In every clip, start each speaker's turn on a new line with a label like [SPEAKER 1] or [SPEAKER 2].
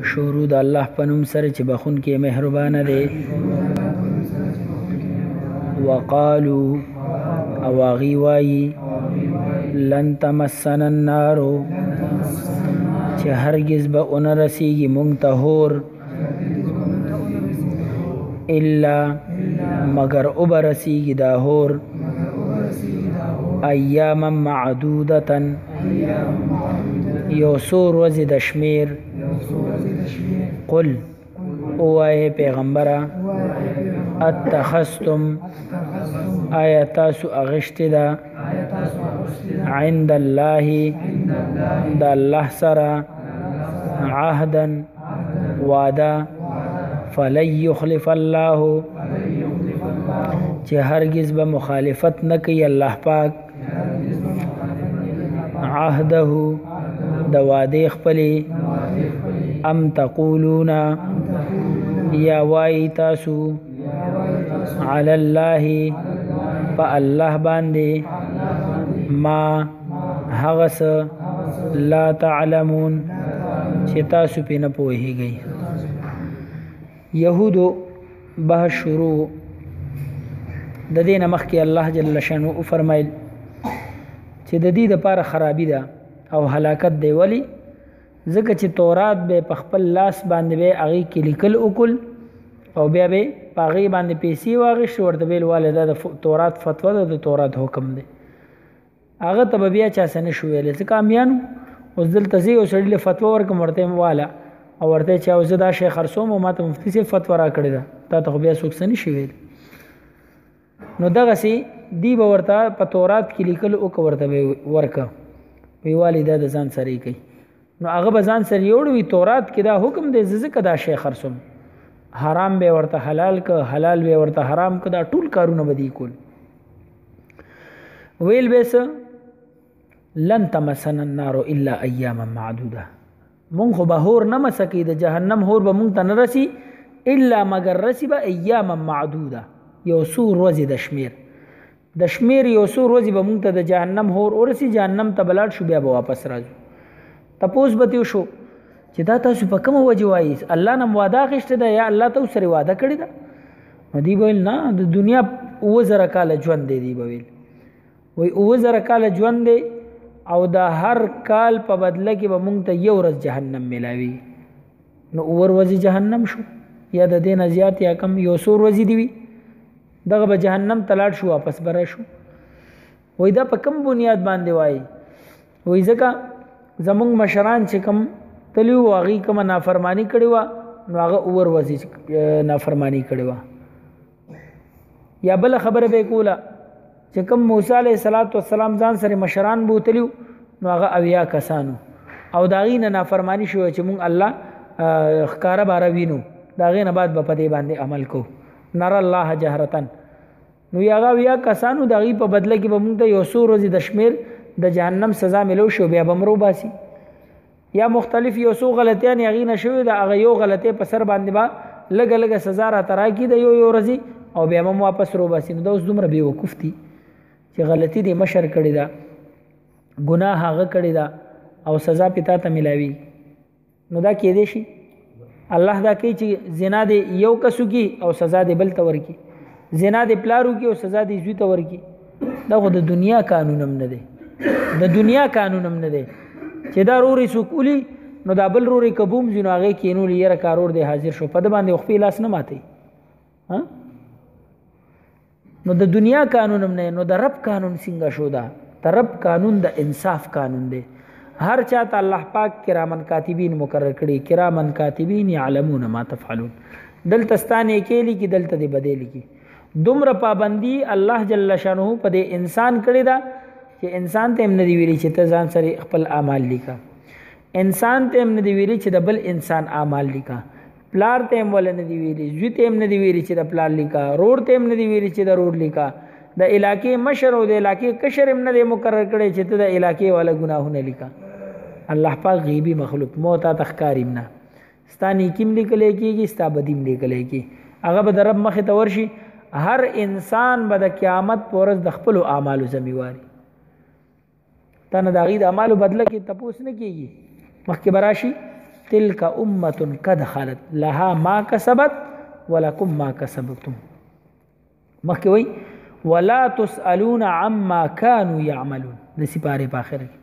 [SPEAKER 1] شروع د الله په نوم سره چې بخونکی مهربانه دی. وقالو او هغوی وایي لن تمسنا النار چې هرگز به ونه رسیږي مونږ ته اور الا مگر او به رسیږي دا اور ایاما معدودتا یو څو ورځې د شمیر. قل اوایې پیغمبره اتخذتم آیا تاسو اغشتې ده عند الله د الله سره عهدا وعده فلن یخلف الله چې هرگز به مخالفت نه کوي الله پاک عهده د وعدې خپلې. ام تقولون یا وایي تاسو علی الله په الله باندې ما هغه څه لا تعلمون چې تاسو پې نه پوهیږئ. یهودو بحث شروع د دې نه مخکې الله جل شانه وفرمایل چې د دې دپاره خرابي ده او هلاکت دی. ولی ځکه چې تورات به په خپل لاس باندې به هغې کې لیکل وکړل او بیا به په هغې باندې پیسې واخېستې ورته ویل واله دا د تورات فتوا ده د تورات حکم دی. هغه ته به بیا چا څه نه شو ویلی ځکه امیانو. اوس دلته زه یو سړي له فتوا ورکړم ورته یم واله او ورته چې او زه دا شی خرڅوم او ما ته مفتي صاحب فتوا را کړې ده تا ته خو بیا څوک څه نه شي ویلی. نو دغسې دی به ورته په تورات کې لیکل وکړه ورته به ورکه وی والي دا د ځان سره یې کوي. نو هغه به ځان سره یوړ وي تورات کې دا حکم دی زه ځکه دا شی خرڅوم. حرام به ورته حلال که حلال به ورته حرام که دا ټول کارونه به دی کول. ویل به څه لن تمسنا النار الا ایاما معدوده مونږ خو به هور نه مسه کوي د جهنم هور به مونږ ته نه رسي الا مگر رسي به ایاما معدوده یو څو ورځې د شمیر د شمیر یو څو ورځې به مونږ ته د جهنم هور ورسي جهنم ته به لاړ شو بیا به واپس راځو. تپوس به تې وشو چې دا تاسو په کومه وجه وایي الله نه وعده اخیستې ده یا الله ته سره وعده کړې ده. نو دوی به ویل نه د دنیا 7000 کاله ژوند دی. دوی به ویل وایي 7000 کاله ژوند دی او دا هر کال په بدله کې به مونږ ته یو ورځ جهنم میلاوي. نو اور ورځې جهنم شو یا د دې نه زیات یا کم یو څو ورځې دي وي دغه به جهنم ته لاړ شو واپس به راشو. وایي دا په کوم بنیاد باندې وایي وایي ځکه زمونږ مشران چې کوم تلي وو هغوی کومه نافرماني کړې وه نو هغه اور ورځې نافرماني کړې وه. یا بله خبره به یې کوله چې کوم موسی علیه السلام ځان سره مشران بوتلیو نو هغه 80 کسانو او د هغې نه نافرماني شوی چې مونږ الله ښکاره باره وینو د هغې نه بعد به په دې باندې عمل کوو نر الله جهرتن. نو هغه 80 کسانو د هغې په بدله کې به مونږ ته یو څو ورځې د شمیر د جهنم سزا ملو شو بیا به مرو باسي. یا مختلف یو څو غلطیان هغې نه شوي د هغه یو غلطۍ په سر باندې به لږه لږه سزا راته راکړي د یو ورځې او بیا به واپس رو باسي. نو دا اوس دومره بېوقوف دي چې غلطي دې مشر کړې ده ګناه هغه کړې ده او سزا پې تا ته میلاوي. نو دا کېدی شي الله دا کوي چې زنا دې یو کس وکړي او سزا دې بل ته ورکړي زنا دې پلار وکړي او سزا دې زوی ته ورکړي. دا خو د دنیا قانون هم نه دی د دنیا قانون هم نه دی چې دا رورې څوک ولي نو دا بل رورې که بوم ځي نو هغې کېنولي یاره کارور دی حاضر شو په ده باندې خپې لاس نه ماتوي. نو د دنیا قانون هم نه نو د رب قانون څنګه شو دا د رب قانون د انصاف قانون دی. هر چاته الله پاک کرامن کاتبین مقرر کړي کرامن کاتبین یعلمون ما تفعلون. دلته ستا نیکې لیکي دلته دې بدې لیکي. دومره پابندي الله جل شانه په دې انسان کړې ده چې انسان ته هم نه دی ویلي چې ته ځان سره خپل اعمال لیکه. انسان ته هم نه دی ویلي چې د بل انسان اعمال لیکه. پلار ته هم ولا نه دی ویلي زوی ته هم نه دی ویلي چې د پلار لیکه. رور ته هم نه دی ویلي چې د رور لیکه. د علاقې مشر او د علاقې کشر هم نه دی مقرر کړی چې ته د علاقې والا ګناهونه لیکه. الله پاک غیبی مخلوق موت ته ښکاریم نه ستا نیکیم لیکلی کېږي ستا بدیم لیکلی کېږي. هغه به د رب مخې ته ورشي. هر انسان به د قیامت په ورځ د خپلو اعمالو ذمېواري تا نه د هغې د اعمالو بدله کې تپوس نه کېږي. مخکې به راشي تلک امة قد خلت لها ما کسبت ولکم ما کسبتم مخکې وی ولا تسألون عما كانوا يعملون د سپاره په اخر کې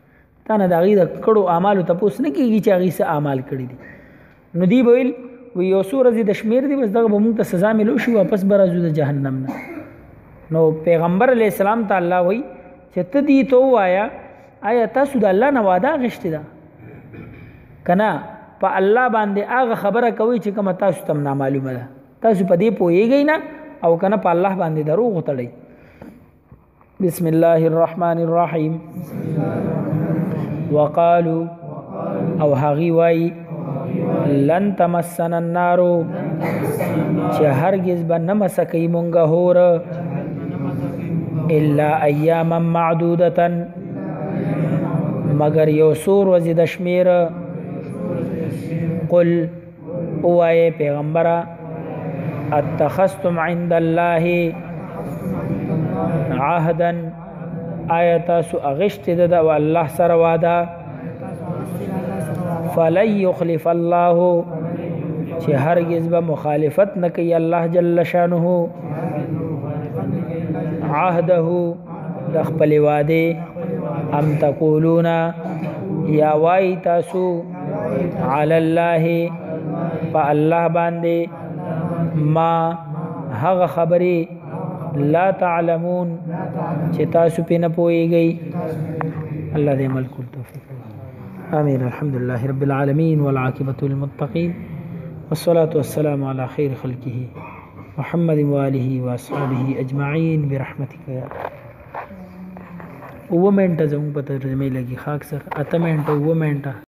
[SPEAKER 1] تا نه د هغې د کړو اعمالو تپوس نه کېږي چې هغې څه اعمال کړي دي نو دی به ویل وی یو څو ورځې د شمېر دی بس دغه به مونږ ته سزا میلو شي واپس به راځو د جهنم نه نو پیغمبر علیه السلام ته الله وی چې ته دې ته ووایه آیا تاسو د الله نه واده اخیستې ده که نه په الله باندې هغه خبره کوئ چې کومه تاسو ته نامعلومه ده تاسو په دې پوهېږئ نه او که نه په الله باندې دروغ وتړئ بسم الله الرحمن الرحیم وقالو او هغې وایي لن تمسنا النار چې هرگز به نه مسه کوي مونږه هور الا ایاما معدودتا مگر یو څو ورځې د شمېره قل اوایې پیغمبره اتخذتم عند الله عهدا آیا تاسو اغشت ده او الله سره واده فلن يخلف الله چې هرگز به مخالفت نه کوي الله جل شانه عهده د خپل واده ام تقولون یا وای تاسو علی الله په الله باندې ما هغه خبرې لا تعلمون چې تاسو پې نه پوهیږئ الله دې عمل کول توفیق آمین الحمد لله رب العالمین والعاقبة للمتقین والصلاة والسلام على خير خلقه محمد وآله وأصحابه أجمعين برحمتك يا اوه منټه زموږ په ترجمه لګي خاک سره اته منټه اوه منټه